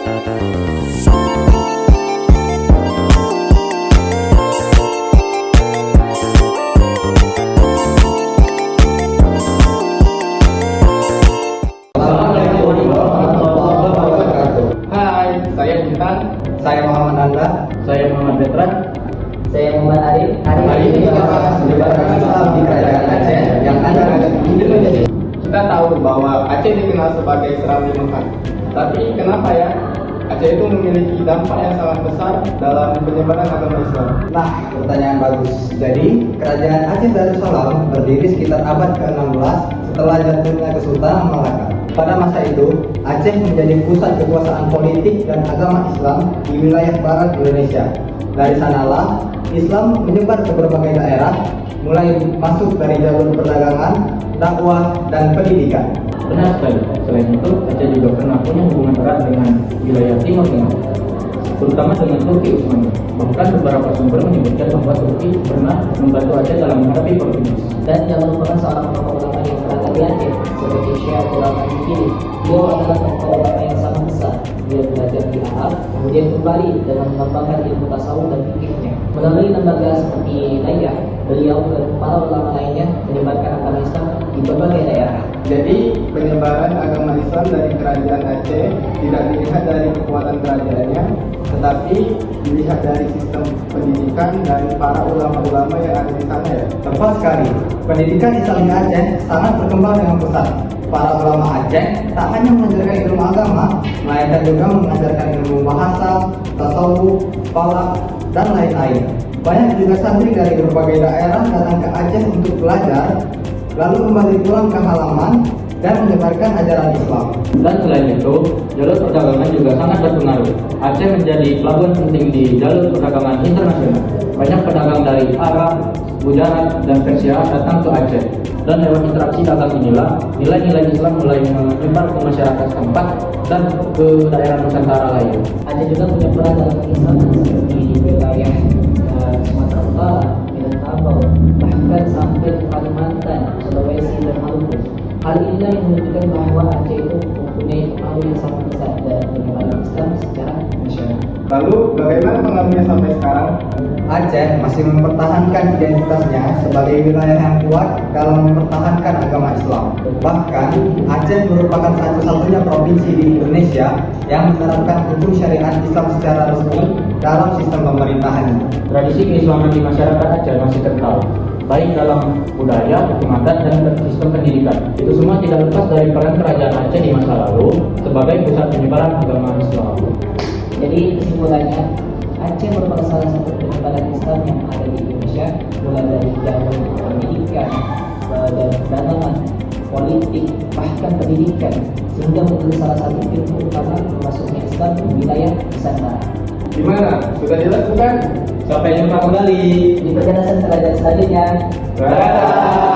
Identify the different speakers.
Speaker 1: Hai, saya Bintan.
Speaker 2: Saya Muhammad Anda.
Speaker 1: Saya Muhammad Betran.
Speaker 3: Saya Muhammad Arif.
Speaker 2: Hari ini kita bahas penyebaran Islam di Kerajaan Aceh yang ada di Indonesia.
Speaker 1: Kita tahu bahwa Aceh dikenal sebagai Serambi Mekah. Tapi kenapa ya Aceh itu memiliki dampak yang sangat besar dalam penyebaran agama Islam?
Speaker 2: Nah, pertanyaan bagus. Jadi, Kerajaan Aceh Darussalam berdiri sekitar abad ke-16 setelah jatuhnya Kesultanan Malaka. Pada masa itu, Aceh menjadi pusat kekuasaan politik dan agama Islam di wilayah barat Indonesia. Dari sanalah Islam menyebar ke berbagai daerah, mulai masuk dari jalur perdagangan, dakwah, dan pendidikan.
Speaker 4: Benar sekali. Selain itu, Aceh juga pernah punya hubungan erat dengan wilayah Timur Tengah, terutama dengan Turki Utsmani. Bahkan beberapa sumber menyebutkan bahwa Turki pernah membantu Aceh dalam menghadapi Portugis.
Speaker 3: Dan yang merupakan seorang tokoh ulama yang berada di Aceh sebagai Syekh Ulama Jikiri. Beliau adalah tokoh ulama yang sangat besar. Dia belajar di Arab, kemudian kembali dengan mengembangkan ilmu tasawuf dan fikihnya. Melalui lembaga seperti Nayah, beliau dan para ulama lainnya menyebarkan agama Islam di berbagai daerah.
Speaker 1: Jadi penyebaran agama Islam dari Kerajaan Aceh tidak dilihat dari kekuatan kerajaannya, tetapi dilihat dari sistem pendidikan dan para ulama-ulama yang ada di sana ya.
Speaker 2: Tepat sekali, pendidikan Islam di Aceh sangat berkembang dengan pesat. Para ulama Aceh tak hanya mengajarkan ilmu agama, melainkan juga mengajarkan ilmu bahasa, tasawuf, falak, dan lain-lain. Banyak juga santri dari berbagai daerah datang ke Aceh untuk belajar, lalu kembali pulang ke halaman dan menyebarkan ajaran Islam.
Speaker 4: Dan selain itu, jalur perdagangan juga sangat berpengaruh. Aceh menjadi pelabuhan penting di jalur perdagangan internasional. Banyak pedagang dari Arab, Gujarat, dan Persia datang ke Aceh. Dan lewat interaksi dagang inilah, nilai-nilai Islam mulai menyebar ke masyarakat setempat dan ke daerah Nusantara lain.
Speaker 3: Aceh juga punya peran dalam keislaman seperti di wilayah Sumatera Utara, Minangkabau, bahkan sampai ke Kalimantan, Sulawesi, dan Maluku. Hal inilah yang menunjukkan bahwa Aceh itu mempunyai pengaruh yang sangat besar dalam penyebaran Islam secara nasional.
Speaker 1: Lalu bagaimana pengaruhnya sampai sekarang?
Speaker 2: Aceh masih mempertahankan identitasnya sebagai wilayah yang kuat dalam mempertahankan agama Islam. Bahkan, Aceh merupakan satu-satunya provinsi di Indonesia yang menerapkan hukum syariat Islam secara resmi dalam sistem pemerintahannya.
Speaker 4: Tradisi keislaman di masyarakat Aceh masih kental, baik dalam budaya, hukum adat, dan sistem pendidikan. Itu semua tidak lepas dari peran kerajaan Aceh di masa lalu sebagai pusat penyebaran agama Islam.
Speaker 3: Jadi kesimpulannya, Aceh merupakan salah satu penyebaran Islam yang ada di Indonesia, mulai dari jalur pendidikan, dan perdagangan, politik, bahkan pendidikan, sehingga menjadi salah satu pintu utama masuknya Islam di wilayah Nusantara.
Speaker 1: Gimana? Sudah jelas bukan?
Speaker 4: Sampai jumpa kembali
Speaker 3: Di perjalanan kerajaan selanjutnya.
Speaker 1: Dadah!